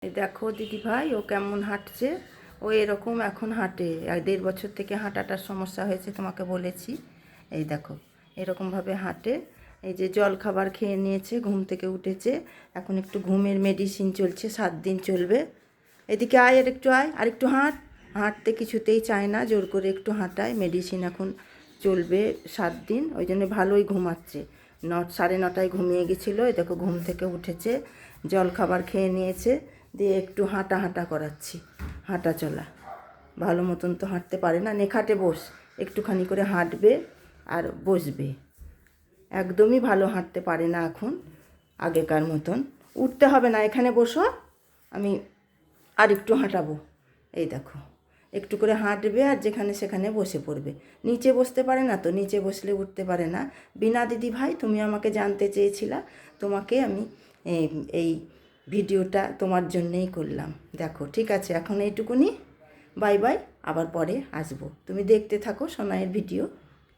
এই দেখো দিদি ভাই ও কেমন হাঁটছে। ও এরকম এখন হাঁটে, আর 1.5 বছর থেকে হাঁটাটার সমস্যা হয়েছে, তোমাকে বলেছি। এই দেখো এরকমভাবে হাঁটে। এই যে জল খাবার খেয়ে নিয়েছে, ঘুম থেকে উঠেছে, এখন একটু ঘুমের মেডিসিন চলছে, 7 দিন চলবে। এদিকে আয়, আর একটু আয়, আর একটু হাঁট। হাঁটতে কিছুতেই চায় না, জোর করে একটু হাঁটায়। মেডিসিন এখন চলবে 7 দিন, ওই জন্য ভালোই ঘুমাচ্ছে। 9:30 ঘুমিয়ে গেছিলো, এই দেখো ঘুম থেকে উঠেছে, জল খাবার খেয়ে নিয়েছে, দিয়ে একটু হাঁটা হাঁটা করাচ্ছি, হাঁটা চলা। ভালো মতন তো হাঁটতে পারে না, খাটে বস, একটুখানি করে হাঁটবে আর বসবে। একদমই ভালো হাঁটতে পারে না এখন আগেকার মতন। উঠতে হবে না, এখানে বসো, আমি আর একটু হাঁটাবো। এই দেখো একটু করে হাঁটবে আর যেখানে সেখানে বসে পড়বে। নিচে বসতে পারে না তো, নিচে বসলে উঠতে পারে না। বিনা দিদি ভাই, তুমি আমাকে জানতে চেয়েছিলা, তোমাকে আমি এই ভিডিওটা তোমার জন্যেই করলাম। দেখো ঠিক আছে, এখন এইটুকুনি, বাই বাই, আবার পরে আসবো। তুমি দেখতে থাকো সোনাইয়ের ভিডিও।